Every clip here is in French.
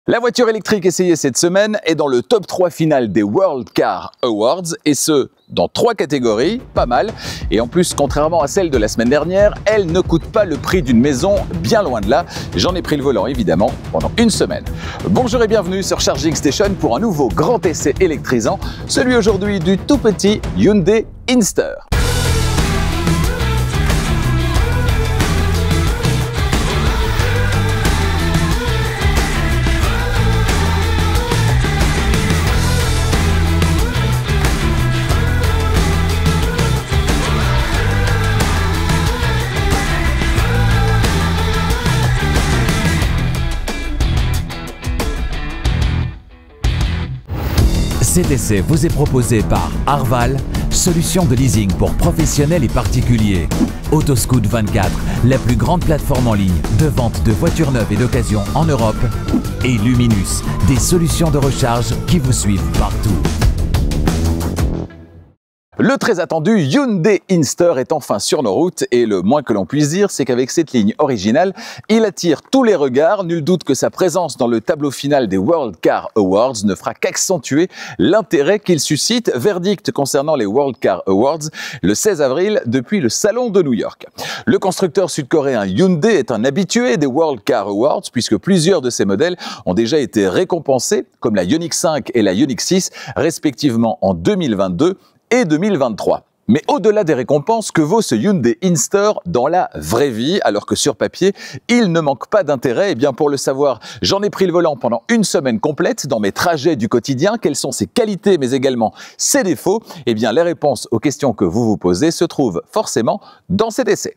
La voiture électrique essayée cette semaine est dans le top 3 final des World Car Awards, et ce, dans 3 catégories, pas mal. Et en plus, contrairement à celle de la semaine dernière, elle ne coûte pas le prix d'une maison, bien loin de là. J'en ai pris le volant, évidemment, pendant une semaine. Bonjour et bienvenue sur Charging Station pour un nouveau grand essai électrisant, celui aujourd'hui du tout petit Hyundai Inster. Cet essai vous est proposé par Arval, solution de leasing pour professionnels et particuliers. Autoscout 24, la plus grande plateforme en ligne de vente de voitures neuves et d'occasion en Europe. Et Luminus, des solutions de recharge qui vous suivent partout. Le très attendu Hyundai Inster est enfin sur nos routes et le moins que l'on puisse dire, c'est qu'avec cette ligne originale, il attire tous les regards. Nul doute que sa présence dans le tableau final des World Car Awards ne fera qu'accentuer l'intérêt qu'il suscite. Verdict concernant les World Car Awards le 16 avril depuis le salon de New York. Le constructeur sud-coréen Hyundai est un habitué des World Car Awards puisque plusieurs de ses modèles ont déjà été récompensés, comme la Ioniq 5 et la Ioniq 6, respectivement en 2022 et 2023. Mais au-delà des récompenses, que vaut ce Hyundai Inster dans la vraie vie, alors que sur papier, il ne manque pas d'intérêt? Eh bien, pour le savoir, j'en ai pris le volant pendant une semaine complète dans mes trajets du quotidien. Quelles sont ses qualités, mais également ses défauts? Eh bien, les réponses aux questions que vous vous posez se trouvent forcément dans cet essai.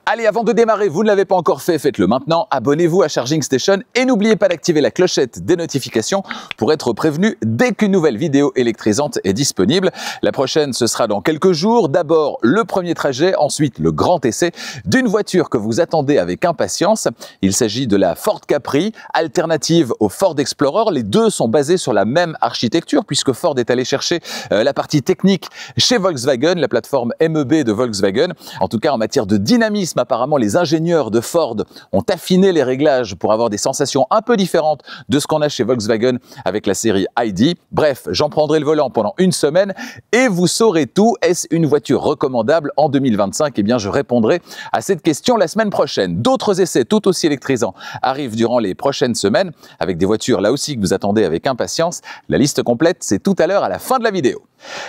Allez, avant de démarrer, vous ne l'avez pas encore fait, faites-le maintenant. Abonnez-vous à Charging Station et n'oubliez pas d'activer la clochette des notifications pour être prévenu dès qu'une nouvelle vidéo électrisante est disponible. La prochaine, ce sera dans quelques jours. D'abord, le premier trajet, ensuite le grand essai d'une voiture que vous attendez avec impatience. Il s'agit de la Ford Capri, alternative au Ford Explorer. Les deux sont basés sur la même architecture puisque Ford est allé chercher la partie technique chez Volkswagen, la plateforme MEB de Volkswagen. En tout cas, en matière de dynamisme, apparemment, les ingénieurs de Ford ont affiné les réglages pour avoir des sensations un peu différentes de ce qu'on a chez Volkswagen avec la série ID. Bref, j'en prendrai le volant pendant une semaine et vous saurez tout. Est-ce une voiture recommandable en 2025? Eh bien, je répondrai à cette question la semaine prochaine. D'autres essais tout aussi électrisants arrivent durant les prochaines semaines avec des voitures là aussi que vous attendez avec impatience. La liste complète, c'est tout à l'heure à la fin de la vidéo.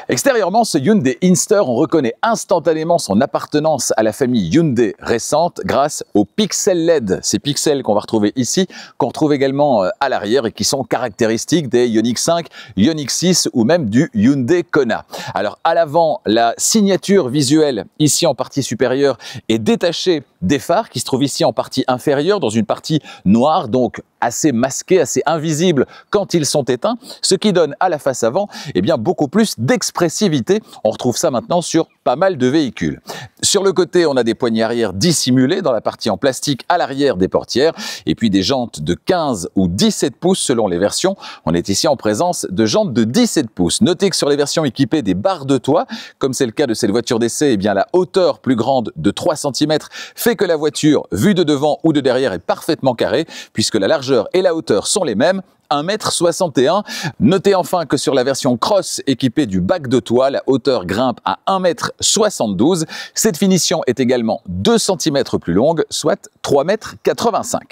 Extérieurement, ce Hyundai Inster, on reconnaît instantanément son appartenance à la famille Hyundai récente grâce aux pixels LED. Ces pixels qu'on va retrouver ici, qu'on retrouve également à l'arrière et qui sont caractéristiques des Ioniq 5, Ioniq 6 ou même du Hyundai Kona. Alors à l'avant, la signature visuelle ici en partie supérieure est détachée des phares qui se trouvent ici en partie inférieure dans une partie noire, donc assez masquée, assez invisible quand ils sont éteints, ce qui donne à la face avant eh bien, beaucoup plus d'expressivité. On retrouve ça maintenant sur pas mal de véhicules. Sur le côté, on a des poignées arrière dissimulées dans la partie en plastique à l'arrière des portières et puis des jantes de 15 ou 17 pouces selon les versions. On est ici en présence de jantes de 17 pouces. Notez que sur les versions équipées des barres de toit, comme c'est le cas de cette voiture d'essai, eh bien la hauteur plus grande de 3 cm fait que la voiture, vue de devant ou de derrière, est parfaitement carrée puisque la largeur et la hauteur sont les mêmes. 1,61 m. Notez enfin que sur la version Cross équipée du bac de toit, la hauteur grimpe à 1,72 m. Cette finition est également 2 cm plus longue, soit 3,85 m.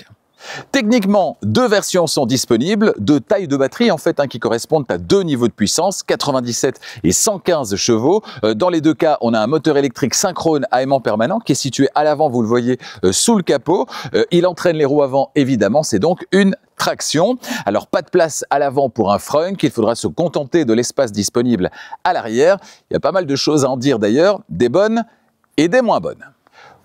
Techniquement, deux versions sont disponibles, deux tailles de batterie en fait qui correspondent à deux niveaux de puissance, 97 et 115 chevaux. Dans les deux cas, on a un moteur électrique synchrone à aimant permanent qui est situé à l'avant, vous le voyez, sous le capot. Il entraîne les roues avant, évidemment, c'est donc une traction. Alors pas de place à l'avant pour un frunk, il faudra se contenter de l'espace disponible à l'arrière. Il y a pas mal de choses à en dire d'ailleurs, des bonnes et des moins bonnes.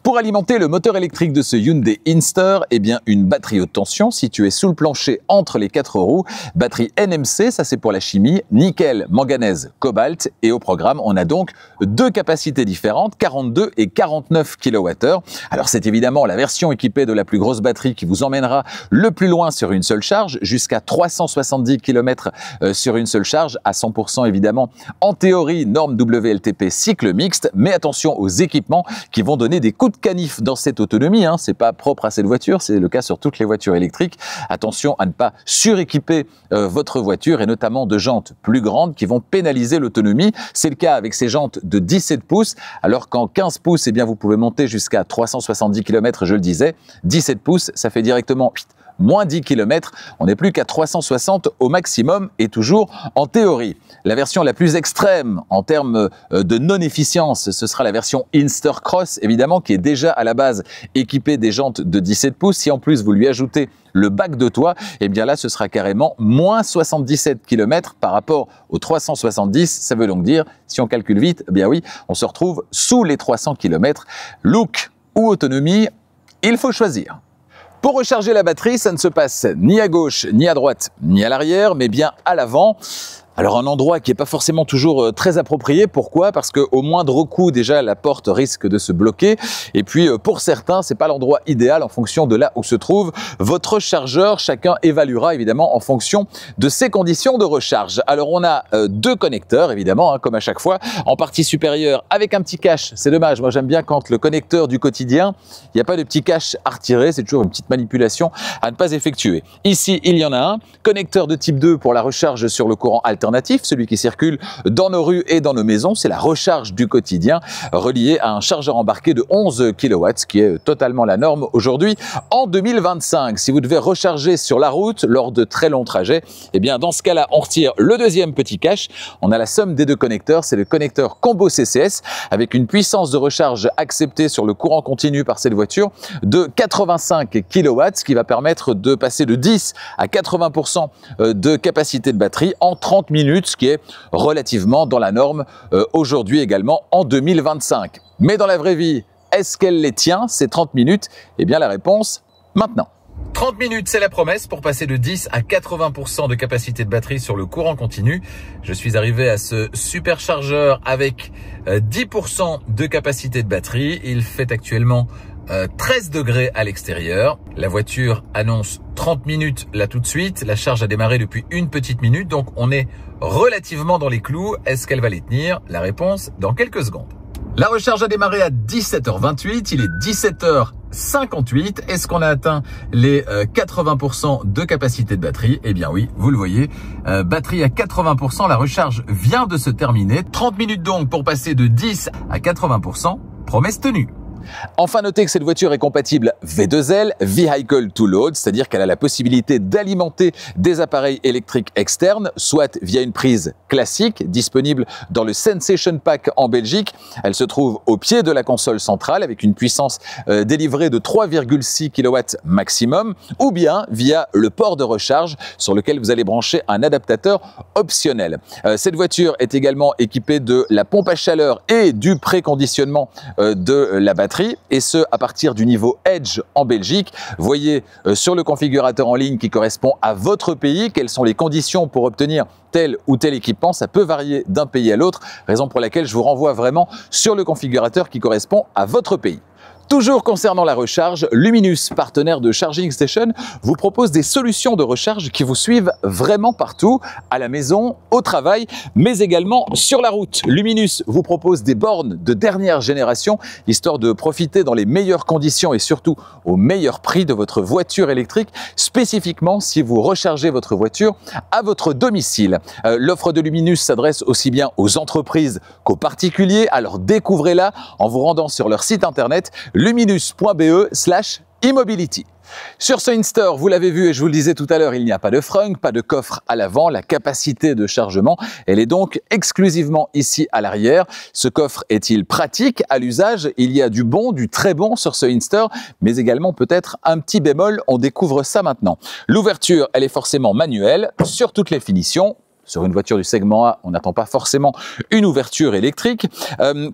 Pour alimenter le moteur électrique de ce Hyundai Inster, eh bien une batterie haute tension située sous le plancher entre les 4 roues. Batterie NMC, ça c'est pour la chimie, nickel, manganèse, cobalt. Et au programme, on a donc deux capacités différentes, 42 et 49 kWh. Alors c'est évidemment la version équipée de la plus grosse batterie qui vous emmènera le plus loin sur une seule charge, jusqu'à 370 km sur une seule charge, à 100% évidemment. En théorie, norme WLTP cycle mixte, mais attention aux équipements qui vont donner des coups de canif dans cette autonomie, hein. C'est pas propre à cette voiture, c'est le cas sur toutes les voitures électriques. Attention à ne pas suréquiper votre voiture et notamment de jantes plus grandes qui vont pénaliser l'autonomie. C'est le cas avec ces jantes de 17 pouces, alors qu'en 15 pouces, eh bien, vous pouvez monter jusqu'à 370 km, je le disais. 17 pouces, ça fait directement moins 10 km, on n'est plus qu'à 360 au maximum et toujours en théorie. La version la plus extrême en termes de non-efficience, ce sera la version Inster Cross, évidemment, qui est déjà à la base équipée des jantes de 17 pouces. Si en plus vous lui ajoutez le bac de toit, eh bien là, ce sera carrément moins 77 km par rapport aux 370. Ça veut donc dire, si on calcule vite, eh bien oui, on se retrouve sous les 300 km. Look ou autonomie, il faut choisir. Pour recharger la batterie, ça ne se passe ni à gauche, ni à droite, ni à l'arrière, mais bien à l'avant. Alors un endroit qui n'est pas forcément toujours très approprié. Pourquoi? Parce qu'au moindre coup, déjà, la porte risque de se bloquer. Et puis, pour certains, c'est pas l'endroit idéal en fonction de là où se trouve votre chargeur. Chacun évaluera évidemment en fonction de ses conditions de recharge. Alors, on a deux connecteurs, évidemment, hein, comme à chaque fois. En partie supérieure, avec un petit cache. C'est dommage. Moi, j'aime bien quand le connecteur du quotidien, il n'y a pas de petit cache à retirer. C'est toujours une petite manipulation à ne pas effectuer. Ici, il y en a un. Connecteur de type 2 pour la recharge sur le courant alternatif, celui qui circule dans nos rues et dans nos maisons. C'est la recharge du quotidien reliée à un chargeur embarqué de 11 kW, ce qui est totalement la norme aujourd'hui en 2025. Si vous devez recharger sur la route lors de très longs trajets, eh bien dans ce cas-là, on retire le deuxième petit cache. On a la somme des deux connecteurs, c'est le connecteur combo CCS avec une puissance de recharge acceptée sur le courant continu par cette voiture de 85 kW, ce qui va permettre de passer de 10 à 80% de capacité de batterie en 30 minutes, ce qui est relativement dans la norme aujourd'hui également en 2025. Mais dans la vraie vie, est-ce qu'elle les tient, ces 30 minutes? Eh bien la réponse, maintenant. 30 minutes, c'est la promesse pour passer de 10 à 80% de capacité de batterie sur le courant continu. Je suis arrivé à ce superchargeur avec 10% de capacité de batterie. Il fait actuellement 13 degrés à l'extérieur. La voiture annonce 30 minutes là tout de suite. La charge a démarré depuis une petite minute, donc on est relativement dans les clous. Est-ce qu'elle va les tenir? La réponse dans quelques secondes. La recharge a démarré à 17h28, il est 17h58. Est-ce qu'on a atteint les 80% de capacité de batterie? Eh bien oui, vous le voyez, batterie à 80%, la recharge vient de se terminer. 30 minutes donc pour passer de 10 à 80%, promesse tenue. Enfin, notez que cette voiture est compatible V2L, Vehicle to Load, c'est-à-dire qu'elle a la possibilité d'alimenter des appareils électriques externes, soit via une prise classique, disponible dans le Sensation Pack en Belgique. Elle se trouve au pied de la console centrale avec une puissance délivrée de 3,6 kW maximum, ou bien via le port de recharge sur lequel vous allez brancher un adaptateur optionnel. Cette voiture est également équipée de la pompe à chaleur et du préconditionnement de la batterie, et ce à partir du niveau Edge en Belgique. Voyez sur le configurateur en ligne qui correspond à votre pays quelles sont les conditions pour obtenir tel ou tel équipement. Ça peut varier d'un pays à l'autre, raison pour laquelle je vous renvoie vraiment sur le configurateur qui correspond à votre pays. Toujours concernant la recharge, Luminus, partenaire de Charging Station, vous propose des solutions de recharge qui vous suivent vraiment partout, à la maison, au travail, mais également sur la route. Luminus vous propose des bornes de dernière génération, histoire de profiter dans les meilleures conditions et surtout au meilleur prix de votre voiture électrique, spécifiquement si vous rechargez votre voiture à votre domicile. L'offre de Luminus s'adresse aussi bien aux entreprises qu'aux particuliers, alors découvrez-la en vous rendant sur leur site internet luminus.be/e-mobility. Sur ce Inster, vous l'avez vu et je vous le disais tout à l'heure, il n'y a pas de frunk, pas de coffre à l'avant. La capacité de chargement, elle est donc exclusivement ici à l'arrière. Ce coffre est-il pratique à l'usage? Il y a du bon, du très bon sur ce Inster, mais également peut-être un petit bémol, on découvre ça maintenant. L'ouverture, elle est forcément manuelle sur toutes les finitions. Sur une voiture du segment A, on n'attend pas forcément une ouverture électrique.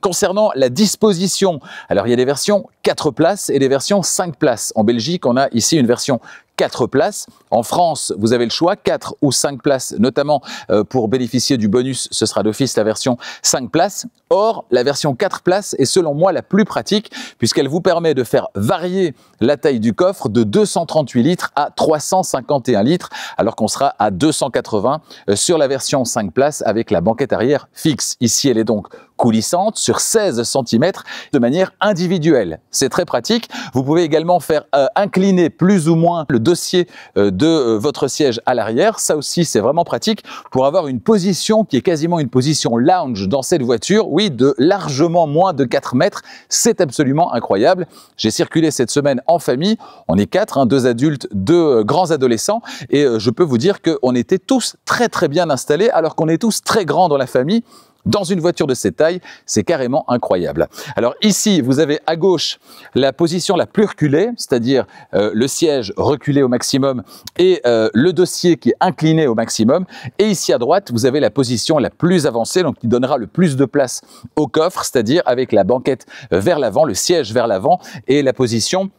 Concernant la disposition, alors il y a des versions 4 places et des versions 5 places. En Belgique, on a ici une version 4 places. En France, vous avez le choix, 4 ou 5 places, notamment pour bénéficier du bonus, ce sera d'office la version 5 places. Or, la version 4 places est selon moi la plus pratique puisqu'elle vous permet de faire varier la taille du coffre de 238 litres à 351 litres, alors qu'on sera à 280 sur la version 5 places avec la banquette arrière fixe. Ici, elle est donc coulissante sur 16 cm de manière individuelle. C'est très pratique. Vous pouvez également faire incliner plus ou moins le dossier de votre siège à l'arrière. Ça aussi, c'est vraiment pratique pour avoir une position qui est quasiment une position lounge dans cette voiture. Oui, de largement moins de 4 mètres. C'est absolument incroyable. J'ai circulé cette semaine en famille. On est 4, 2 adultes, 2 grands adolescents. Et je peux vous dire qu'on était tous très bien installés alors qu'on est tous très grands dans la famille. Dans une voiture de cette taille, c'est carrément incroyable. Alors ici, vous avez à gauche la position la plus reculée, c'est-à-dire le siège reculé au maximum et le dossier qui est incliné au maximum. Et ici à droite, vous avez la position la plus avancée, donc qui donnera le plus de place au coffre, c'est-à-dire avec la banquette vers l'avant, le siège vers l'avant et la position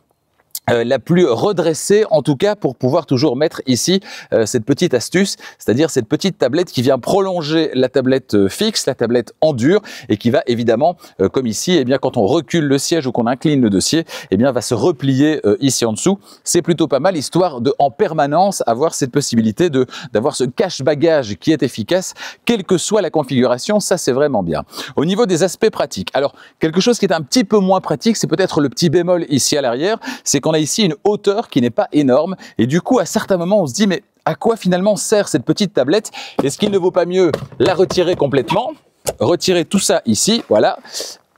la plus redressée, en tout cas pour pouvoir toujours mettre ici cette petite astuce, c'est-à-dire cette petite tablette qui vient prolonger la tablette fixe, la tablette en dur et qui va évidemment, comme ici, eh bien, quand on recule le siège ou qu'on incline le dossier, eh bien, va se replier ici en dessous. C'est plutôt pas mal, histoire de en permanence avoir cette possibilité d'avoir ce cache-bagage qui est efficace, quelle que soit la configuration. Ça, c'est vraiment bien. Au niveau des aspects pratiques, alors quelque chose qui est un petit peu moins pratique, c'est peut-être le petit bémol ici à l'arrière, c'est qu'on a ici une hauteur qui n'est pas énorme et du coup à certains moments on se dit mais à quoi finalement sert cette petite tablette? Est-ce qu'il ne vaut pas mieux la retirer complètement, retirer tout ça ici, voilà,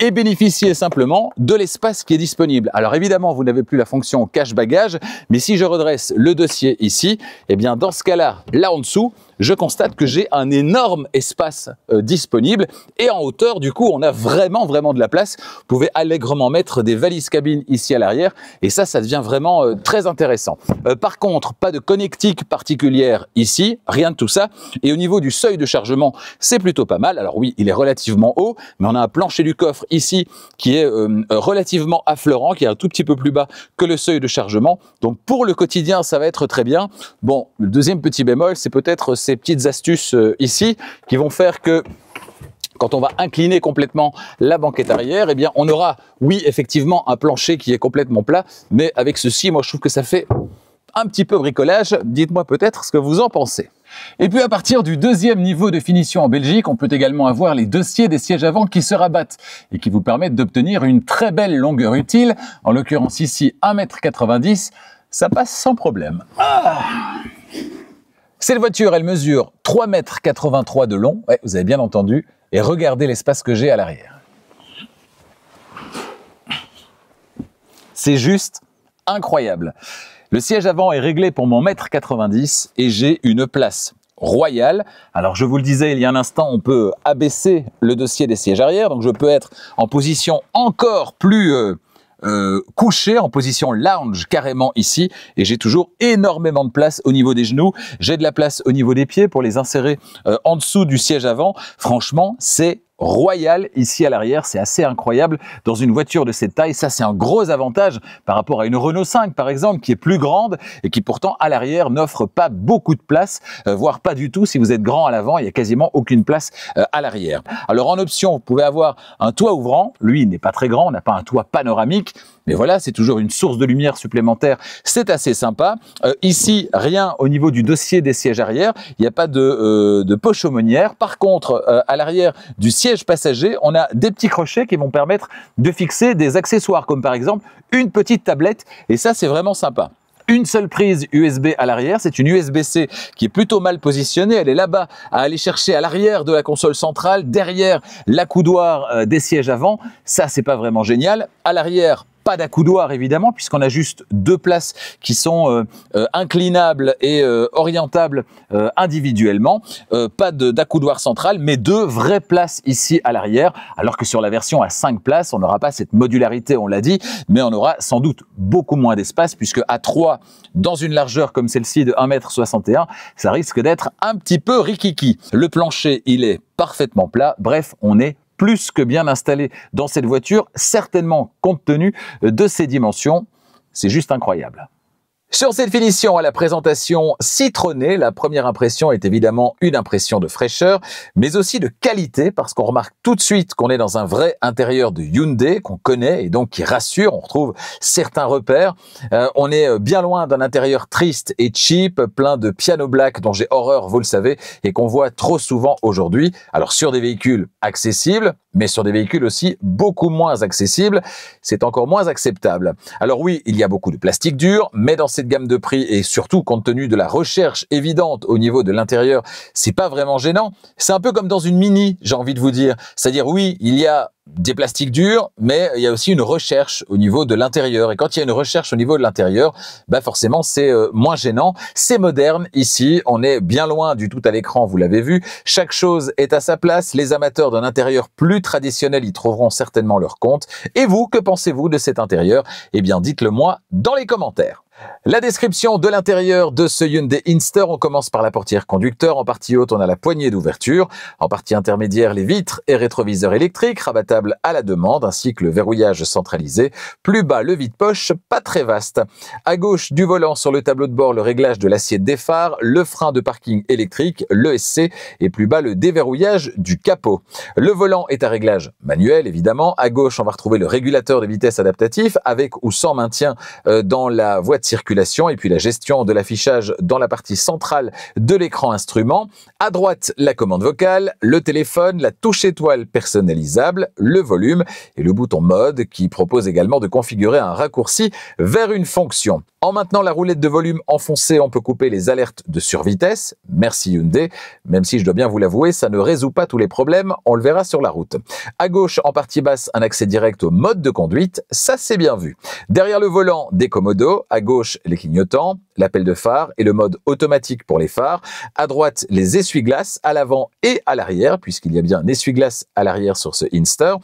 et bénéficier simplement de l'espace qui est disponible. Alors évidemment, vous n'avez plus la fonction cache-bagage, mais si je redresse le dossier ici, eh bien dans ce cas-là, là en dessous, je constate que j'ai un énorme espace disponible et en hauteur, du coup, on a vraiment de la place. Vous pouvez allègrement mettre des valises cabines ici à l'arrière et ça devient vraiment très intéressant. Par contre, pas de connectique particulière ici, rien de tout ça. Et au niveau du seuil de chargement, c'est plutôt pas mal. Alors oui, il est relativement haut, mais on a un plancher du coffre ici qui est relativement affleurant, qui est un tout petit peu plus bas que le seuil de chargement. Donc pour le quotidien, ça va être très bien. Bon, le deuxième petit bémol, c'est peut-être ces petites astuces ici qui vont faire que quand on va incliner complètement la banquette arrière, eh bien on aura, oui, effectivement, un plancher qui est complètement plat, mais avec ceci, moi je trouve que ça fait un petit peu bricolage. Dites-moi peut-être ce que vous en pensez. Et puis à partir du deuxième niveau de finition en Belgique, on peut également avoir les dossiers des sièges avant qui se rabattent et qui vous permettent d'obtenir une très belle longueur utile. En l'occurrence ici 1,90 m, ça passe sans problème. Cette voiture, elle mesure 3,83 m de long, ouais, vous avez bien entendu, et regardez l'espace que j'ai à l'arrière. C'est juste incroyable. Le siège avant est réglé pour mon 1,90 m et j'ai une place royale. Alors je vous le disais il y a un instant, on peut abaisser le dossier des sièges arrière, donc je peux être en position encore plus couché, en position lounge carrément ici, et j'ai toujours énormément de place au niveau des genoux. J'ai de la place au niveau des pieds pour les insérer en dessous du siège avant. Franchement, c'est royal ici à l'arrière, c'est assez incroyable dans une voiture de cette taille. Ça, c'est un gros avantage par rapport à une Renault 5 par exemple, qui est plus grande et qui pourtant à l'arrière n'offre pas beaucoup de place, voire pas du tout. Si vous êtes grand à l'avant, il n'y a quasiment aucune place à l'arrière. Alors en option, vous pouvez avoir un toit ouvrant. Lui, il n'est pas très grand, on n'a pas un toit panoramique, mais voilà, c'est toujours une source de lumière supplémentaire. C'est assez sympa. Ici, rien au niveau du dossier des sièges arrière. Il n'y a pas de poche aumônière. Par contre, à l'arrière du siège passager, on a des petits crochets qui vont permettre de fixer des accessoires, comme par exemple une petite tablette. Et ça, c'est vraiment sympa. Une seule prise USB à l'arrière, c'est une USB-C qui est plutôt mal positionnée. Elle est là-bas à aller chercher à l'arrière de la console centrale, derrière l'accoudoir des sièges avant. Ça, c'est pas vraiment génial. À l'arrière, pas d'accoudoir évidemment, puisqu'on a juste deux places qui sont inclinables et orientables individuellement. Pas d'accoudoir central, mais deux vraies places ici à l'arrière, alors que sur la version à 5 places, on n'aura pas cette modularité, on l'a dit, mais on aura sans doute beaucoup moins d'espace, puisque à 3, dans une largeur comme celle-ci de 1,61 m, ça risque d'être un petit peu rikiki. Le plancher, il est parfaitement plat. Bref, on est plus que bien installé dans cette voiture, certainement compte tenu de ses dimensions. C'est juste incroyable. Sur cette finition à la présentation citronnée, la première impression est évidemment une impression de fraîcheur, mais aussi de qualité, parce qu'on remarque tout de suite qu'on est dans un vrai intérieur de Hyundai, qu'on connaît et donc qui rassure. On retrouve certains repères. On est bien loin d'un intérieur triste et cheap, plein de piano black dont j'ai horreur, vous le savez, et qu'on voit trop souvent aujourd'hui. Alors sur des véhicules accessibles, mais sur des véhicules aussi beaucoup moins accessibles, c'est encore moins acceptable. Alors oui, il y a beaucoup de plastique dur, mais dans cette gamme de prix et surtout compte tenu de la recherche évidente au niveau de l'intérieur, c'est pas vraiment gênant. C'est un peu comme dans une Mini, j'ai envie de vous dire. C'est-à-dire oui, il y a des plastiques durs, mais il y a aussi une recherche au niveau de l'intérieur. Et quand il y a une recherche au niveau de l'intérieur, bah forcément c'est moins gênant. C'est moderne ici, on est bien loin du tout à l'écran, vous l'avez vu. Chaque chose est à sa place. Les amateurs d'un intérieur plus traditionnel y trouveront certainement leur compte. Et vous, que pensez-vous de cet intérieur? Eh bien, dites-le moi dans les commentaires. La description de l'intérieur de ce Hyundai Inster, on commence par la portière conducteur. En partie haute, on a la poignée d'ouverture. En partie intermédiaire, les vitres et rétroviseurs électriques, rabattables à la demande, ainsi que le verrouillage centralisé. Plus bas, le vide-poche, pas très vaste. À gauche du volant, sur le tableau de bord, le réglage de l'assiette des phares, le frein de parking électrique, l'ESC et plus bas, le déverrouillage du capot. Le volant est à réglage manuel, évidemment. À gauche, on va retrouver le régulateur de vitesse adaptatif, avec ou sans maintien dans la voie de circulation, et puis la gestion de l'affichage dans la partie centrale de l'écran instrument. À droite, la commande vocale, le téléphone, la touche étoile personnalisable, le volume et le bouton mode qui propose également de configurer un raccourci vers une fonction. En maintenant la roulette de volume enfoncée, on peut couper les alertes de survitesse. Merci Hyundai, même si je dois bien vous l'avouer, ça ne résout pas tous les problèmes, on le verra sur la route. À gauche, en partie basse, un accès direct au mode de conduite, ça c'est bien vu. Derrière le volant, des commodos, à gauche les clignotants, l'appel de phare et le mode automatique pour les phares. À droite, les essuie-glaces à l'avant et à l'arrière, puisqu'il y a bien un essuie-glace à l'arrière sur ce Inster.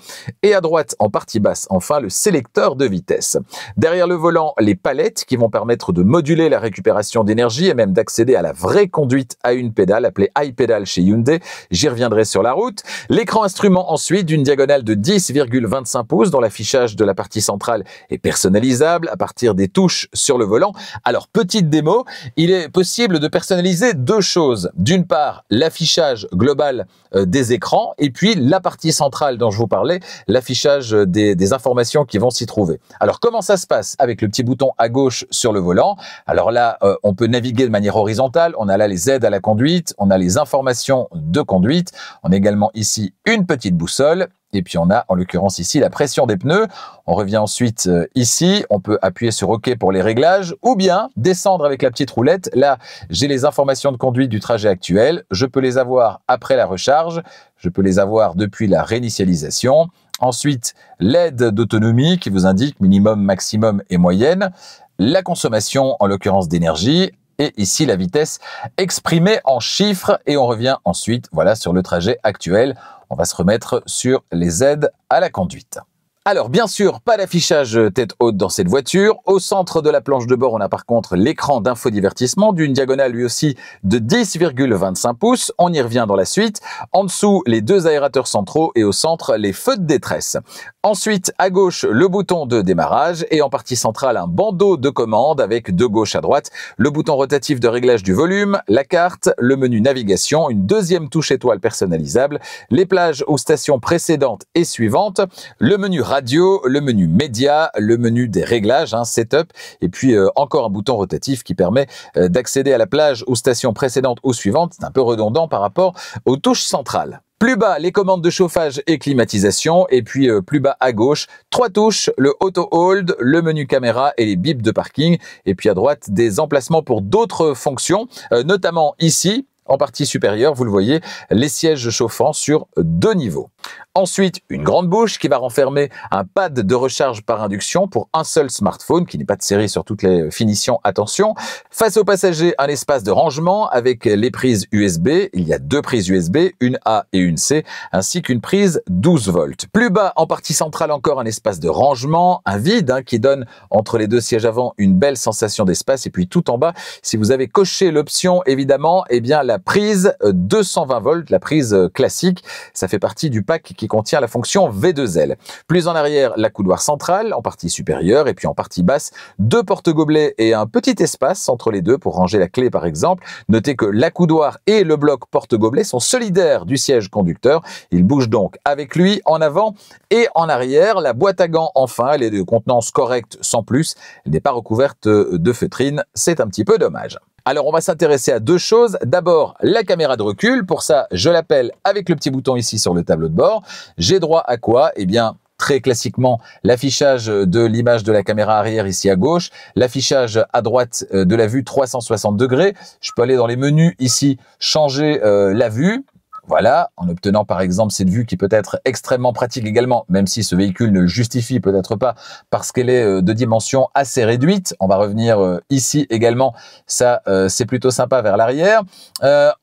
Et à droite, en partie basse, enfin, le sélecteur de vitesse. Derrière le volant, les palettes qui vont permettre de moduler la récupération d'énergie et même d'accéder à la vraie conduite à une pédale, appelée iPedal chez Hyundai. J'y reviendrai sur la route. L'écran instrument ensuite, d'une diagonale de 10,25 pouces, dont l'affichage de la partie centrale est personnalisable à partir des touches sur le volant. Alors, petite démo, il est possible de personnaliser deux choses. D'une part, l'affichage global des écrans et puis la partie centrale dont je vous parlais, l'affichage des informations qui vont s'y trouver. Alors, comment ça se passe avec le petit bouton à gauche sur le volant? Alors là, on peut naviguer de manière horizontale. On a là les aides à la conduite, on a les informations de conduite. On a également ici une petite boussole. Et puis on a en l'occurrence ici la pression des pneus. On revient ensuite ici, on peut appuyer sur OK pour les réglages ou bien descendre avec la petite roulette. Là, j'ai les informations de conduite du trajet actuel. Je peux les avoir après la recharge, je peux les avoir depuis la réinitialisation. Ensuite, l'aide d'autonomie qui vous indique minimum, maximum et moyenne. La consommation, en l'occurrence d'énergie. Et ici, la vitesse exprimée en chiffres. Et on revient ensuite, voilà, sur le trajet actuel. On va se remettre sur les aides à la conduite. Alors, bien sûr, pas d'affichage tête haute dans cette voiture. Au centre de la planche de bord, on a par contre l'écran d'infodivertissement d'une diagonale lui aussi de 10,25 pouces. On y revient dans la suite. En dessous, les deux aérateurs centraux et au centre, les feux de détresse. Ensuite, à gauche, le bouton de démarrage et en partie centrale, un bandeau de commande avec de gauche à droite le bouton rotatif de réglage du volume, la carte, le menu navigation, une deuxième touche étoile personnalisable, les plages ou stations précédentes et suivantes, le menu radio, le menu média, le menu des réglages, setup, et puis encore un bouton rotatif qui permet d'accéder à la plage ou station précédente ou suivante. C'est un peu redondant par rapport aux touches centrales. Plus bas, les commandes de chauffage et climatisation. Et puis plus bas à gauche, trois touches, le auto hold, le menu caméra et les bips de parking. Et puis à droite, des emplacements pour d'autres fonctions, notamment ici, en partie supérieure, vous le voyez, les sièges chauffants sur 2 niveaux. Ensuite, une grande bouche qui va renfermer un pad de recharge par induction pour un seul smartphone, qui n'est pas de série sur toutes les finitions, attention. Face aux passagers, un espace de rangement avec les prises USB. Il y a 2 prises USB, une A et une C, ainsi qu'une prise 12 volts. Plus bas, en partie centrale, encore un espace de rangement, un vide qui donne entre les deux sièges avant une belle sensation d'espace. Et puis tout en bas, si vous avez coché l'option, évidemment, eh bien la prise 220 volts, la prise classique, ça fait partie du pack qui contient la fonction V2L. Plus en arrière, l'accoudoir central, en partie supérieure, et puis en partie basse, 2 porte-gobelets et un petit espace entre les deux pour ranger la clé par exemple. Notez que l'accoudoir et le bloc porte-gobelet sont solidaires du siège conducteur. Il bouge donc avec lui en avant et en arrière. La boîte à gants, enfin, elle est de contenance correcte sans plus. Elle n'est pas recouverte de feutrine, c'est un petit peu dommage. Alors, on va s'intéresser à deux choses. D'abord, la caméra de recul. Pour ça, je l'appelle avec le petit bouton ici sur le tableau de bord. J'ai droit à quoi? Eh bien, très classiquement, l'affichage de l'image de la caméra arrière ici à gauche, l'affichage à droite de la vue 360 degrés. Je peux aller dans les menus ici, changer la vue. Voilà, en obtenant par exemple cette vue qui peut être extrêmement pratique également, même si ce véhicule ne le justifie peut-être pas parce qu'elle est de dimension assez réduite. On va revenir ici également, ça c'est plutôt sympa vers l'arrière.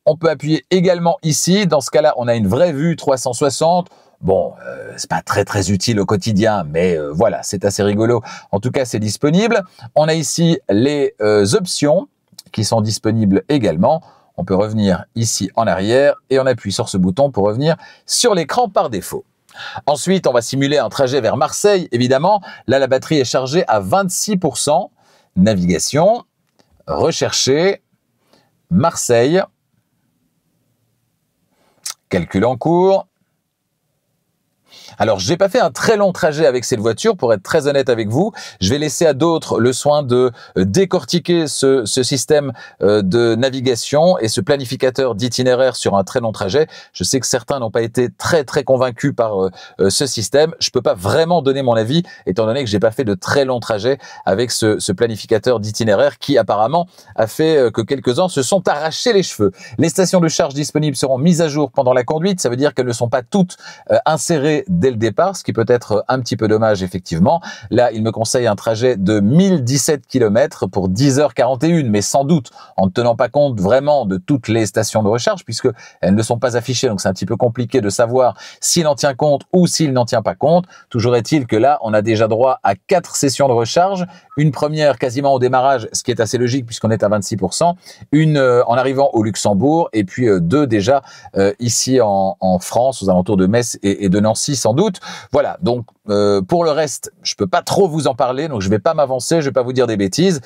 On peut appuyer également ici, dans ce cas-là on a une vraie vue 360. Bon, c'est pas très utile au quotidien, mais voilà, c'est assez rigolo. En tout cas, c'est disponible. On a ici les options qui sont disponibles également. On peut revenir ici en arrière et on appuie sur ce bouton pour revenir sur l'écran par défaut. Ensuite, on va simuler un trajet vers Marseille, évidemment. Là, la batterie est chargée à 26%. Navigation, rechercher, Marseille, calcul en cours. Alors, j'ai pas fait un très long trajet avec cette voiture, pour être très honnête avec vous. Je vais laisser à d'autres le soin de décortiquer ce système de navigation et ce planificateur d'itinéraire sur un très long trajet. Je sais que certains n'ont pas été très convaincus par ce système. Je peux pas vraiment donner mon avis, étant donné que j'ai pas fait de très longs trajets avec ce planificateur d'itinéraire qui apparemment a fait que quelques-uns se sont arrachés les cheveux. Les stations de charge disponibles seront mises à jour pendant la conduite. Ça veut dire qu'elles ne sont pas toutes insérées dès le départ, ce qui peut être un petit peu dommage effectivement. Là, il me conseille un trajet de 1017 km pour 10h41, mais sans doute en ne tenant pas compte vraiment de toutes les stations de recharge, puisque elles ne sont pas affichées, donc c'est un petit peu compliqué de savoir s'il en tient compte ou s'il n'en tient pas compte. Toujours est-il que là, on a déjà droit à 4 sessions de recharge, une première quasiment au démarrage, ce qui est assez logique puisqu'on est à 26%, une en arrivant au Luxembourg, et puis 2 déjà ici en France, aux alentours de Metz et de Nancy sans doute. Voilà, donc pour le reste, je peux pas trop vous en parler, donc je vais pas m'avancer, je vais pas vous dire des bêtises.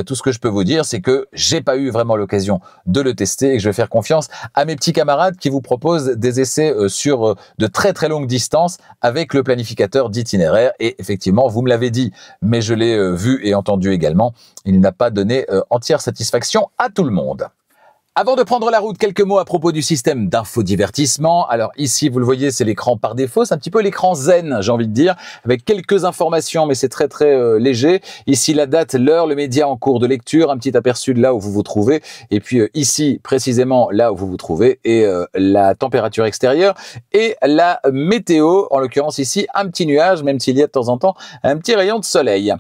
Tout ce que je peux vous dire, c'est que j'ai pas eu vraiment l'occasion de le tester et que je vais faire confiance à mes petits camarades qui vous proposent des essais sur de très longues distances avec le planificateur d'itinéraire. Et effectivement, vous me l'avez dit, mais je l'ai vu et entendu également, il n'a pas donné entière satisfaction à tout le monde. Avant de prendre la route, quelques mots à propos du système d'infodivertissement. Alors ici, vous le voyez, c'est l'écran par défaut. C'est un petit peu l'écran zen, j'ai envie de dire, avec quelques informations, mais c'est très léger. Ici, la date, l'heure, le média en cours de lecture, un petit aperçu de là où vous vous trouvez. Et puis ici, précisément là où vous vous trouvez, et la température extérieure et la météo. En l'occurrence ici, un petit nuage, même s'il y a de temps en temps un petit rayon de soleil.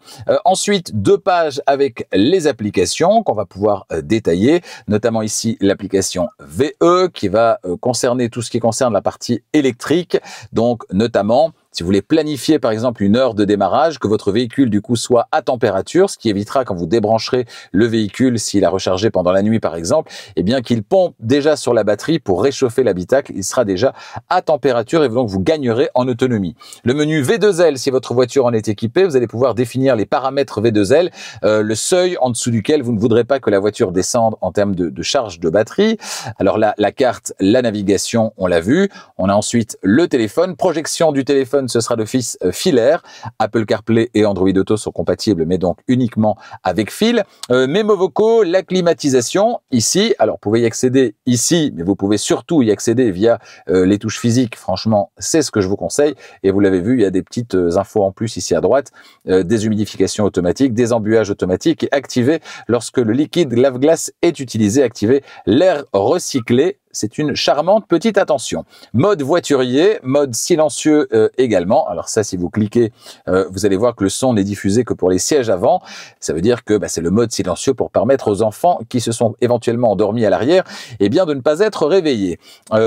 Ensuite, 2 pages avec les applications qu'on va pouvoir détailler, notamment ici l'application VE qui va concerner tout ce qui concerne la partie électrique, donc notamment si vous voulez planifier par exemple une heure de démarrage, que votre véhicule du coup soit à température, ce qui évitera quand vous débrancherez le véhicule s'il a rechargé pendant la nuit par exemple, eh bien qu'il pompe déjà sur la batterie pour réchauffer l'habitacle, il sera déjà à température et donc vous gagnerez en autonomie. Le menu V2L, si votre voiture en est équipée, vous allez pouvoir définir les paramètres V2L, le seuil en dessous duquel vous ne voudrez pas que la voiture descende en termes de charge de batterie. Alors là, la carte, la navigation, on l'a vu. On a ensuite le téléphone, projection du téléphone, ce sera d'office filaire. Apple CarPlay et Android Auto sont compatibles, mais donc uniquement avec fil. Mémo vocaux, la climatisation ici. Alors, vous pouvez y accéder ici, mais vous pouvez surtout y accéder via les touches physiques. Franchement, c'est ce que je vous conseille. Et vous l'avez vu, il y a des petites infos en plus ici à droite. Déshumidification automatique, désembuage automatique et activer lorsque le liquide lave-glace est utilisé. Activer l'air recyclé. C'est une charmante petite attention. Mode voiturier, mode silencieux également. Alors ça, si vous cliquez, vous allez voir que le son n'est diffusé que pour les sièges avant. Ça veut dire que c'est le mode silencieux pour permettre aux enfants qui se sont éventuellement endormis à l'arrière, eh bien de ne pas être réveillés.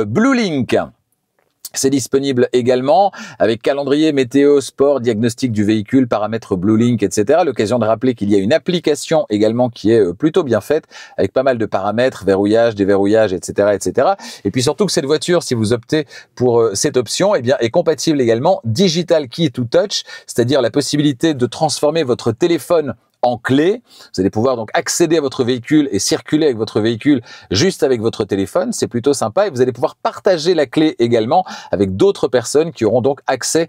Blue Link. C'est disponible également avec calendrier, météo, sport, diagnostic du véhicule, paramètres Blue Link, etc. L'occasion de rappeler qu'il y a une application également qui est plutôt bien faite avec pas mal de paramètres, verrouillage, déverrouillage, etc., etc. Et puis surtout que cette voiture, si vous optez pour cette option, eh bien, est compatible également Digital Key to Touch, c'est-à-dire la possibilité de transformer votre téléphone en clé. Vous allez pouvoir donc accéder à votre véhicule et circuler avec votre véhicule juste avec votre téléphone. C'est plutôt sympa et vous allez pouvoir partager la clé également avec d'autres personnes qui auront donc accès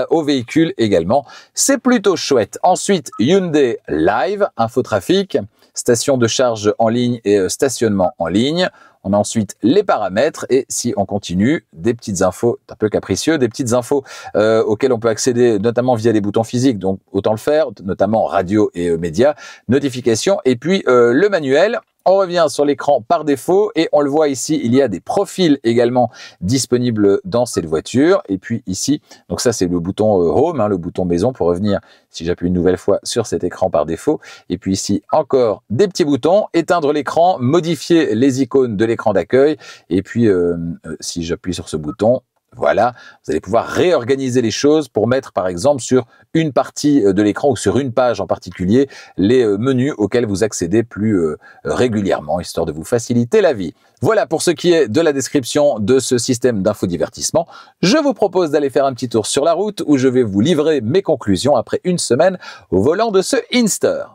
au véhicule également. C'est plutôt chouette. Ensuite, Hyundai Live, infotrafic. station de charge en ligne et stationnement en ligne. On a ensuite les paramètres et si on continue, des petites infos, un peu capricieux, des petites infos auxquelles on peut accéder notamment via les boutons physiques, donc autant le faire, notamment radio et médias, notifications et puis le manuel. On revient sur l'écran par défaut et on le voit ici, il y a des profils également disponibles dans cette voiture. Et puis ici, donc ça c'est le bouton Home, le bouton maison pour revenir, si j'appuie une nouvelle fois sur cet écran par défaut. Et puis ici encore des petits boutons, éteindre l'écran, modifier les icônes de l'écran d'accueil. Et puis si j'appuie sur ce bouton, voilà, vous allez pouvoir réorganiser les choses pour mettre par exemple sur une partie de l'écran ou sur une page en particulier les menus auxquels vous accédez plus régulièrement, histoire de vous faciliter la vie. Voilà pour ce qui est de la description de ce système d'infodivertissement. Je vous propose d'aller faire un petit tour sur la route où je vais vous livrer mes conclusions après une semaine au volant de ce Inster.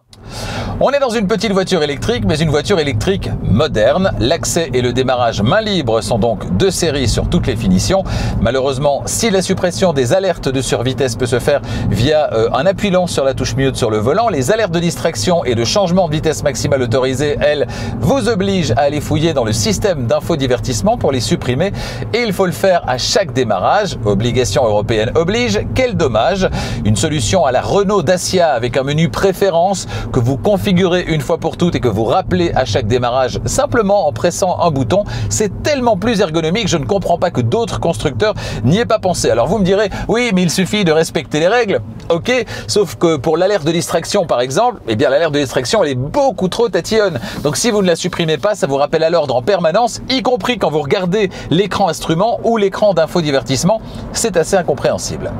On est dans une petite voiture électrique, mais une voiture électrique moderne. L'accès et le démarrage main libre sont donc de série sur toutes les finitions. Malheureusement, si la suppression des alertes de survitesse peut se faire via un appui lent sur la touche mute sur le volant, les alertes de distraction et de changement de vitesse maximale autorisée, elles, vous obligent à aller fouiller dans le système d'infodivertissement pour les supprimer. Et il faut le faire à chaque démarrage. Obligation européenne oblige. Quel dommage! Une solution à la Renault Dacia avec un menu préférence que vous configurez une fois pour toutes et que vous rappelez à chaque démarrage simplement en pressant un bouton, c'est tellement plus ergonomique, je ne comprends pas que d'autres constructeurs n'y aient pas pensé. Alors vous me direz, oui mais il suffit de respecter les règles, ok, sauf que pour l'alerte de distraction par exemple, eh bien l'alerte de distraction elle est beaucoup trop tatillonne, donc si vous ne la supprimez pas, ça vous rappelle à l'ordre en permanence, y compris quand vous regardez l'écran instrument ou l'écran d'infodivertissement, c'est assez incompréhensible.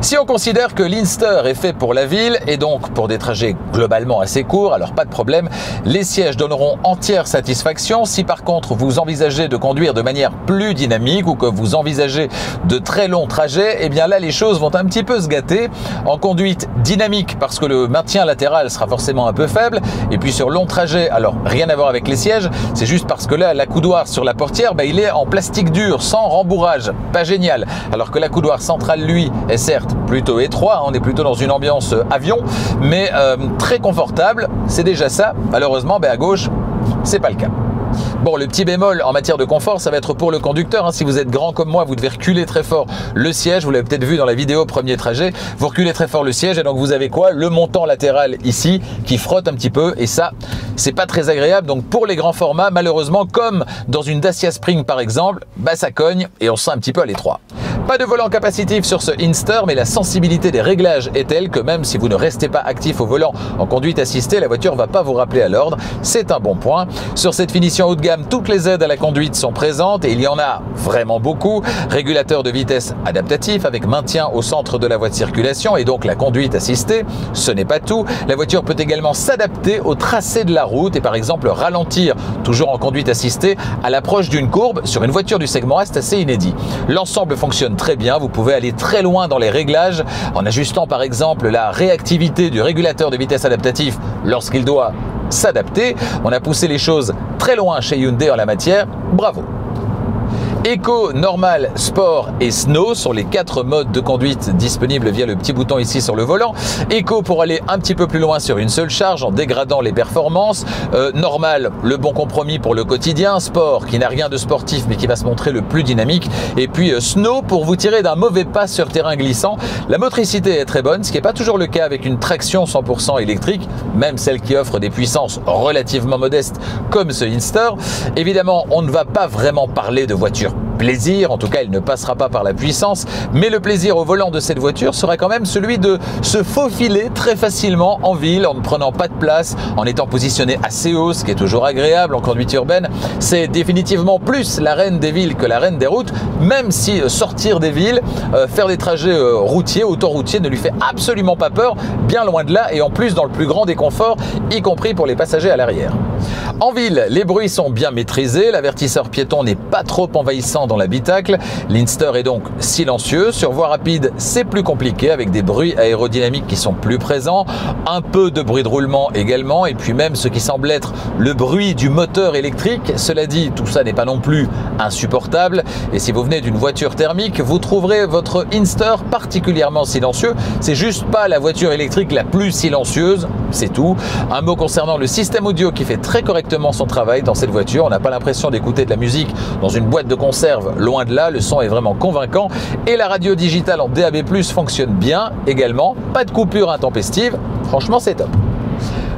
Si on considère que l'Inster est fait pour la ville et donc pour des trajets globalement assez courts, alors pas de problème, les sièges donneront entière satisfaction. Si par contre vous envisagez de conduire de manière plus dynamique ou que vous envisagez de très longs trajets, eh bien là les choses vont un petit peu se gâter. En conduite dynamique parce que le maintien latéral sera forcément un peu faible et puis sur long trajet, alors rien à voir avec les sièges, c'est juste parce que là l'accoudoir sur la portière, il est en plastique dur, sans rembourrage, pas génial. Alors que l'accoudoir central lui est certes plutôt étroit, on est plutôt dans une ambiance avion, mais très confortable, c'est déjà ça. Malheureusement, à gauche, c'est pas le cas. Bon, le petit bémol en matière de confort, ça va être pour le conducteur. Si vous êtes grand comme moi, vous devez reculer très fort le siège. Vous l'avez peut-être vu dans la vidéo premier trajet. Vous reculez très fort le siège et donc vous avez quoi? Le montant latéral ici qui frotte un petit peu et ça, c'est pas très agréable. Donc pour les grands formats, malheureusement, comme dans une Dacia Spring par exemple, ça cogne et on se sent un petit peu à l'étroit. Pas de volant capacitif sur ce Inster, mais la sensibilité des réglages est telle que même si vous ne restez pas actif au volant en conduite assistée, la voiture va pas vous rappeler à l'ordre. C'est un bon point. Sur cette finition haut de gamme, toutes les aides à la conduite sont présentes et il y en a vraiment beaucoup. Régulateur de vitesse adaptatif avec maintien au centre de la voie de circulation et donc la conduite assistée. Ce n'est pas tout. La voiture peut également s'adapter au tracé de la route et par exemple ralentir, toujours en conduite assistée, à l'approche d'une courbe. Sur une voiture du segment A, c'est assez inédit. L'ensemble fonctionne très bien. Vous pouvez aller très loin dans les réglages en ajustant par exemple la réactivité du régulateur de vitesse adaptatif lorsqu'il doit s'adapter. On a poussé les choses très loin chez Hyundai en la matière. Bravo! Eco, Normal, Sport et Snow sont les 4 modes de conduite disponibles via le petit bouton ici sur le volant. Eco pour aller un petit peu plus loin sur une seule charge en dégradant les performances. Normal, le bon compromis pour le quotidien. Sport qui n'a rien de sportif mais qui va se montrer le plus dynamique. Et puis Snow pour vous tirer d'un mauvais pas sur terrain glissant. La motricité est très bonne, ce qui n'est pas toujours le cas avec une traction 100% électrique, même celle qui offre des puissances relativement modestes comme ce Inster. Évidemment, on ne va pas vraiment parler de voiture plaisir, en tout cas il ne passera pas par la puissance, mais le plaisir au volant de cette voiture sera quand même celui de se faufiler très facilement en ville en ne prenant pas de place, en étant positionné assez haut, ce qui est toujours agréable en conduite urbaine. C'est définitivement plus la reine des villes que la reine des routes, même si sortir des villes, faire des trajets routiers, autoroutiers ne lui fait absolument pas peur, bien loin de là, et en plus dans le plus grand des conforts, y compris pour les passagers à l'arrière. En ville, les bruits sont bien maîtrisés, l'avertisseur piéton n'est pas trop envahissant dans l'habitacle, l'Inster est donc silencieux. Sur voie rapide, c'est plus compliqué avec des bruits aérodynamiques qui sont plus présents, un peu de bruit de roulement également, et puis même ce qui semble être le bruit du moteur électrique. Cela dit, tout ça n'est pas non plus insupportable, et si vous venez d'une voiture thermique, vous trouverez votre Inster particulièrement silencieux. C'est juste pas la voiture électrique la plus silencieuse, c'est tout. Un mot concernant le système audio qui fait très correctement son travail dans cette voiture. On n'a pas l'impression d'écouter de la musique dans une boîte de conserve, loin de là, le son est vraiment convaincant, et la radio digitale en DAB+ fonctionne bien également, pas de coupure intempestive, franchement c'est top.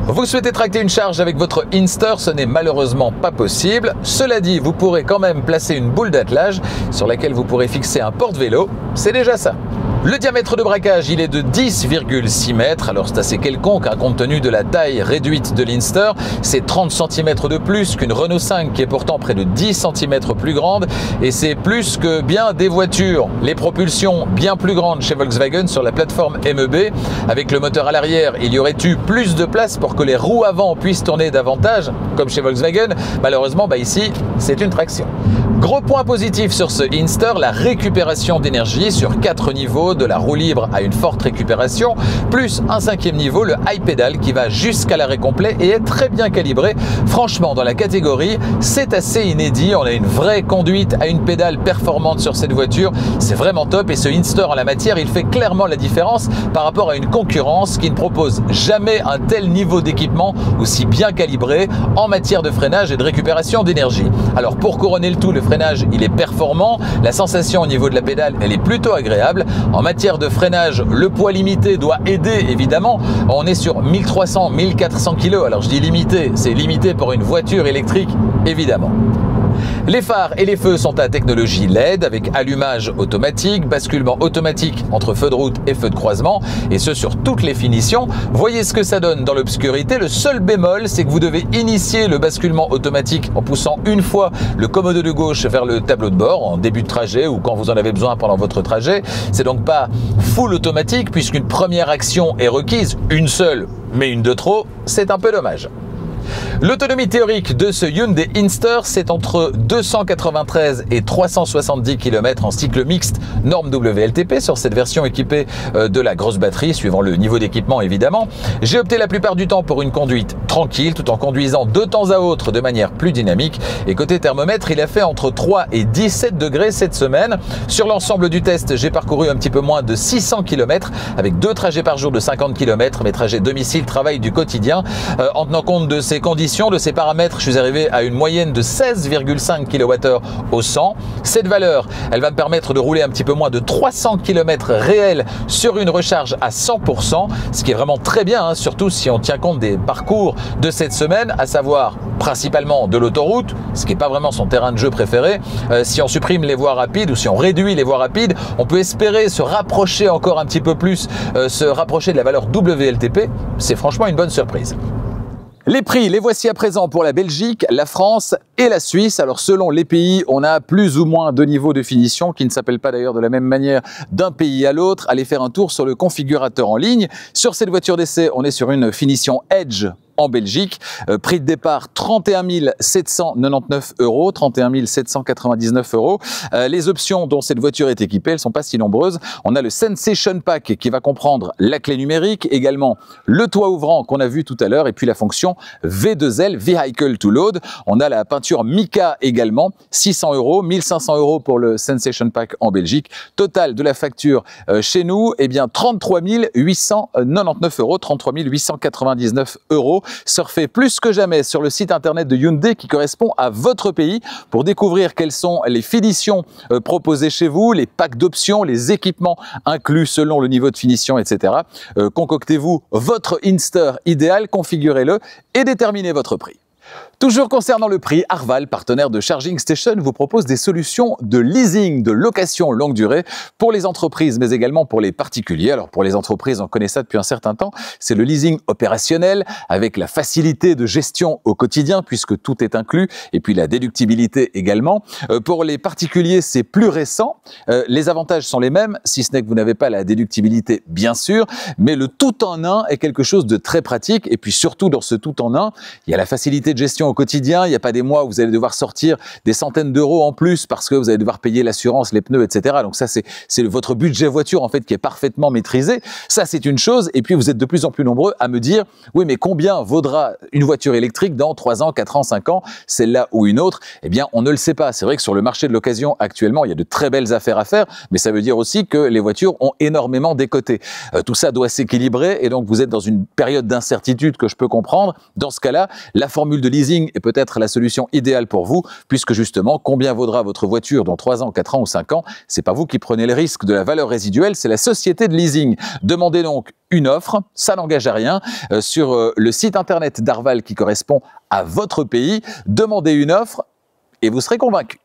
Vous souhaitez tracter une charge avec votre Inster, ce n'est malheureusement pas possible. Cela dit, vous pourrez quand même placer une boule d'attelage sur laquelle vous pourrez fixer un porte-vélo, c'est déjà ça. Le diamètre de braquage, il est de 10,6 mètres, alors c'est assez quelconque hein, compte tenu de la taille réduite de l'Inster. C'est 30 cm de plus qu'une Renault 5 qui est pourtant près de 10 cm plus grande, et c'est plus que bien des voitures. Les propulsions bien plus grandes chez Volkswagen sur la plateforme MEB. Avec le moteur à l'arrière, il y aurait eu plus de place pour que les roues avant puissent tourner davantage, comme chez Volkswagen. Malheureusement, ici, c'est une traction. Gros point positif sur ce Inster, la récupération d'énergie sur 4 niveaux, de la roue libre à une forte récupération, plus un 5e niveau, le high pedal qui va jusqu'à l'arrêt complet et est très bien calibré. Franchement, dans la catégorie, c'est assez inédit. On a une vraie conduite à une pédale performante sur cette voiture. C'est vraiment top, et ce Inster en la matière, il fait clairement la différence par rapport à une concurrence qui ne propose jamais un tel niveau d'équipement aussi bien calibré en matière de freinage et de récupération d'énergie. Alors pour couronner le tout, le freinage il est performant, la sensation au niveau de la pédale elle est plutôt agréable. En matière de freinage, le poids limité doit aider évidemment. On est sur 1300-1400 kg, alors je dis limité, c'est limité pour une voiture électrique évidemment. Les phares et les feux sont à technologie LED avec allumage automatique, basculement automatique entre feu de route et feu de croisement, et ce sur toutes les finitions. Voyez ce que ça donne dans l'obscurité. Le seul bémol, c'est que vous devez initier le basculement automatique en poussant une fois le commode de gauche vers le tableau de bord en début de trajet ou quand vous en avez besoin pendant votre trajet. C'est donc pas full automatique puisqu'une première action est requise, une seule, mais une de trop, c'est un peu dommage. L'autonomie théorique de ce Hyundai Inster, c'est entre 293 et 370 km en cycle mixte norme WLTP sur cette version équipée de la grosse batterie, suivant le niveau d'équipement évidemment. J'ai opté la plupart du temps pour une conduite tranquille, tout en conduisant de temps à autre de manière plus dynamique. Et côté thermomètre, il a fait entre 3 et 17 degrés cette semaine. Sur l'ensemble du test, j'ai parcouru un petit peu moins de 600 km avec 2 trajets par jour de 50 km, mes trajets domicile-travail du quotidien. En tenant compte de ces conditions, de ces paramètres, je suis arrivé à une moyenne de 16,5 kWh au 100. Cette valeur, elle va me permettre de rouler un petit peu moins de 300 km réels sur une recharge à 100%, ce qui est vraiment très bien, hein, surtout si on tient compte des parcours de cette semaine, à savoir principalement de l'autoroute, ce qui n'est pas vraiment son terrain de jeu préféré. Si on supprime les voies rapides ou si on réduit les voies rapides, on peut espérer se rapprocher encore un petit peu plus, se rapprocher de la valeur WLTP. C'est franchement une bonne surprise. Les prix, les voici à présent pour la Belgique, la France et la Suisse. Alors selon les pays, on a plus ou moins de niveaux de finition qui ne s'appellent pas d'ailleurs de la même manière d'un pays à l'autre. Allez faire un tour sur le configurateur en ligne. Sur cette voiture d'essai, on est sur une finition Edge en Belgique. Prix de départ 31 799 €, 31 799 €. Les options dont cette voiture est équipée, elles sont pas si nombreuses. On a le Sensation Pack qui va comprendre la clé numérique, également le toit ouvrant qu'on a vu tout à l'heure, et puis la fonction V2L, Vehicle to Load. On a la peinture Mica également, 600 €, 1500 € pour le Sensation Pack en Belgique. Total de la facture chez nous, eh bien 33 899 €, 33 899 €. Surfez plus que jamais sur le site internet de Hyundai qui correspond à votre pays pour découvrir quelles sont les finitions proposées chez vous, les packs d'options, les équipements inclus selon le niveau de finition, etc. Concoctez-vous votre Inster idéal, configurez-le et déterminez votre prix. Toujours concernant le prix, Arval, partenaire de Charging Station, vous propose des solutions de leasing, de location longue durée pour les entreprises, mais également pour les particuliers. Alors pour les entreprises, on connaît ça depuis un certain temps, c'est le leasing opérationnel avec la facilité de gestion au quotidien puisque tout est inclus et puis la déductibilité également. Pour les particuliers, c'est plus récent. Les avantages sont les mêmes, si ce n'est que vous n'avez pas la déductibilité, bien sûr, mais le tout en un est quelque chose de très pratique et puis surtout dans ce tout en un, il y a la facilité de gestion au quotidien, il n'y a pas des mois où vous allez devoir sortir des centaines d'euros en plus parce que vous allez devoir payer l'assurance, les pneus, etc. Donc ça, c'est votre budget voiture en fait qui est parfaitement maîtrisé. Ça, c'est une chose. Et puis, vous êtes de plus en plus nombreux à me dire, oui, mais combien vaudra une voiture électrique dans 3 ans, 4 ans, 5 ans, celle-là ou une autre? Eh bien, on ne le sait pas. C'est vrai que sur le marché de l'occasion, actuellement, il y a de très belles affaires à faire, mais ça veut dire aussi que les voitures ont énormément décoté. Tout ça doit s'équilibrer et donc vous êtes dans une période d'incertitude que je peux comprendre. Dans ce cas-là, la formule de leasing est peut-être la solution idéale pour vous, puisque justement, combien vaudra votre voiture dans 3 ans, 4 ans ou 5 ans? C'est pas vous qui prenez le risque de la valeur résiduelle, c'est la société de leasing. Demandez donc une offre, ça n'engage à rien, sur le site internet d'Arval qui correspond à votre pays. Demandez une offre et vous serez convaincu.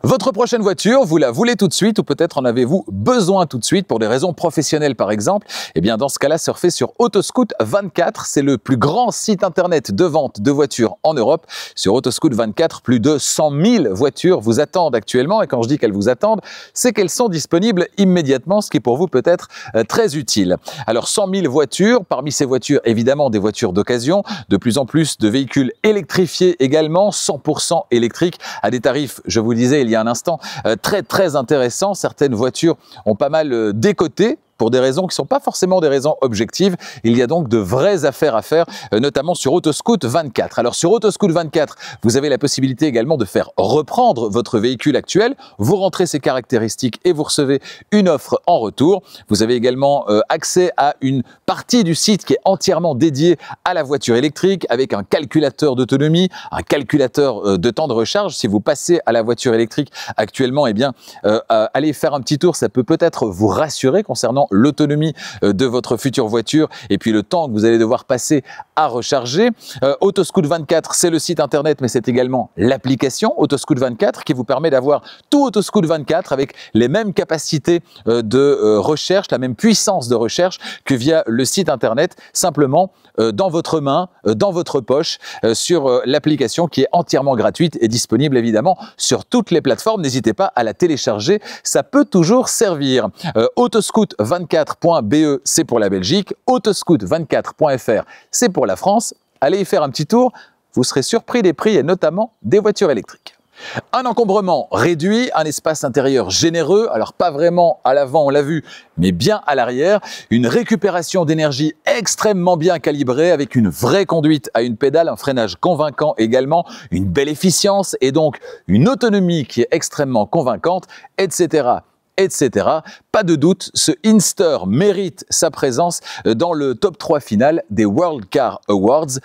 Votre prochaine voiture, vous la voulez tout de suite ou peut-être en avez-vous besoin tout de suite pour des raisons professionnelles par exemple? Eh bien dans ce cas-là, surfez sur Autoscout24, c'est le plus grand site internet de vente de voitures en Europe. Sur Autoscout24, plus de 100 000 voitures vous attendent actuellement et quand je dis qu'elles vous attendent, c'est qu'elles sont disponibles immédiatement, ce qui pour vous peut être très utile. Alors 100 000 voitures, parmi ces voitures évidemment des voitures d'occasion, de plus en plus de véhicules électrifiés également, 100% électriques à des tarifs, je vous disais il y a un instant, très intéressant. Certaines voitures ont pas mal décoté pour des raisons qui ne sont pas forcément des raisons objectives. Il y a donc de vraies affaires à faire, notamment sur Autoscout24. Alors sur Autoscout24, vous avez la possibilité également de faire reprendre votre véhicule actuel. Vous rentrez ses caractéristiques et vous recevez une offre en retour. Vous avez également accès à une partie du site qui est entièrement dédiée à la voiture électrique avec un calculateur d'autonomie, un calculateur de temps de recharge. Si vous passez à la voiture électrique actuellement, eh bien, allez faire un petit tour. Ça peut peut-être vous rassurer concernant l'autonomie de votre future voiture et puis le temps que vous allez devoir passer à recharger. Autoscout24, c'est le site internet, mais c'est également l'application Autoscout24 qui vous permet d'avoir tout Autoscout24 avec les mêmes capacités de recherche, la même puissance de recherche que via le site internet, simplement dans votre main, dans votre poche, sur l'application qui est entièrement gratuite et disponible évidemment sur toutes les plateformes. N'hésitez pas à la télécharger, ça peut toujours servir. Autoscout24.be, c'est pour la Belgique. Autoscout24.fr, c'est pour la France. Allez y faire un petit tour, vous serez surpris des prix et notamment des voitures électriques. Un encombrement réduit, un espace intérieur généreux, alors pas vraiment à l'avant, on l'a vu, mais bien à l'arrière. Une récupération d'énergie extrêmement bien calibrée avec une vraie conduite à une pédale, un freinage convaincant également, une belle efficience et donc une autonomie qui est extrêmement convaincante, etc. etc. Pas de doute, ce Inster mérite sa présence dans le top 3 final des World Car Awards.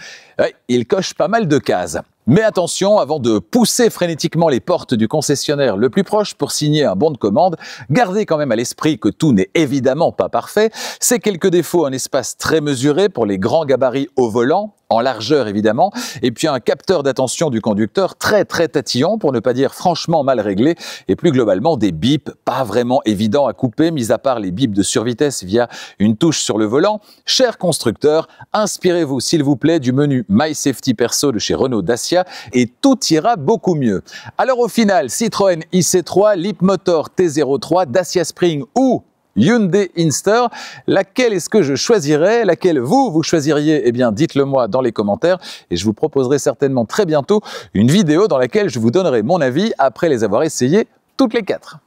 Il coche pas mal de cases. Mais attention, avant de pousser frénétiquement les portes du concessionnaire le plus proche pour signer un bon de commande, gardez quand même à l'esprit que tout n'est évidemment pas parfait. Ces quelques défauts, un espace très mesuré pour les grands gabarits au volant, en largeur évidemment, et puis un capteur d'attention du conducteur très tatillon, pour ne pas dire franchement mal réglé, et plus globalement des bips pas vraiment évidents à couper, mis à part les bips de survitesse via une touche sur le volant. Cher constructeur, inspirez-vous s'il vous plaît du menu My Safety Perso de chez Renault Dacia et tout ira beaucoup mieux. Alors au final, Citroën IC3, Leapmotor T03, Dacia Spring ou Hyundai Inster, laquelle est-ce que je choisirais? Laquelle vous choisiriez? Eh bien, dites-le moi dans les commentaires et je vous proposerai certainement très bientôt une vidéo dans laquelle je vous donnerai mon avis après les avoir essayées toutes les 4.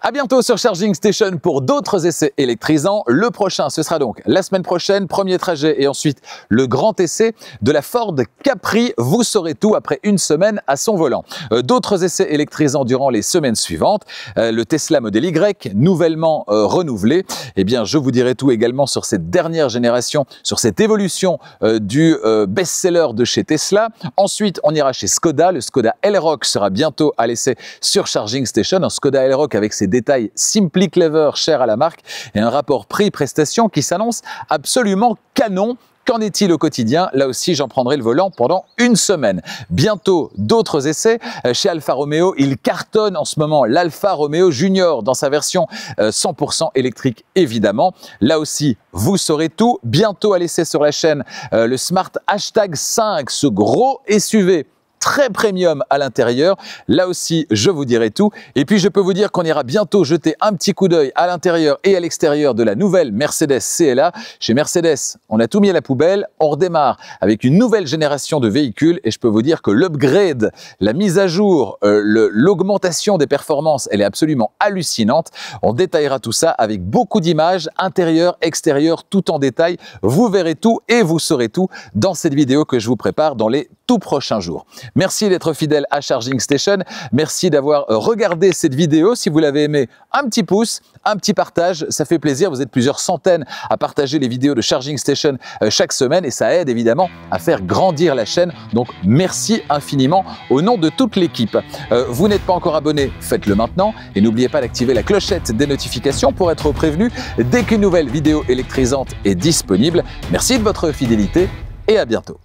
À bientôt sur Charging Station pour d'autres essais électrisants. Le prochain, ce sera donc la semaine prochaine, premier trajet et ensuite le grand essai de la Ford Capri. Vous saurez tout après une semaine à son volant. D'autres essais électrisants durant les semaines suivantes. Le Tesla Model Y, nouvellement renouvelé. Eh bien, je vous dirai tout également sur cette dernière génération, sur cette évolution du best-seller de chez Tesla. Ensuite, on ira chez Skoda. Le Skoda Elroq sera bientôt à l'essai sur Charging Station. Un Skoda Elroq avec ses détails Simply Clever, chers à la marque, et un rapport prix-prestation qui s'annonce absolument canon. Qu'en est-il au quotidien? Là aussi, j'en prendrai le volant pendant une semaine. Bientôt, d'autres essais. Chez Alfa Romeo, il cartonne en ce moment l'Alfa Romeo Junior dans sa version 100% électrique, évidemment. Là aussi, vous saurez tout. Bientôt à l'essai sur la chaîne, le Smart Hashtag 5, ce gros SUV très premium à l'intérieur. Là aussi, je vous dirai tout. Et puis, je peux vous dire qu'on ira bientôt jeter un petit coup d'œil à l'intérieur et à l'extérieur de la nouvelle Mercedes CLA. Chez Mercedes, on a tout mis à la poubelle. On redémarre avec une nouvelle génération de véhicules et je peux vous dire que l'upgrade, la mise à jour, l'augmentation des performances, elle est absolument hallucinante. On détaillera tout ça avec beaucoup d'images, intérieur, extérieur, tout en détail. Vous verrez tout et vous saurez tout dans cette vidéo que je vous prépare dans les tout prochains jours. Merci d'être fidèle à Charging Station. Merci d'avoir regardé cette vidéo. Si vous l'avez aimé, un petit pouce, un petit partage, ça fait plaisir. Vous êtes plusieurs centaines à partager les vidéos de Charging Station chaque semaine et ça aide évidemment à faire grandir la chaîne. Donc merci infiniment au nom de toute l'équipe. Vous n'êtes pas encore abonné, faites-le maintenant et n'oubliez pas d'activer la clochette des notifications pour être prévenu dès qu'une nouvelle vidéo électrisante est disponible. Merci de votre fidélité et à bientôt.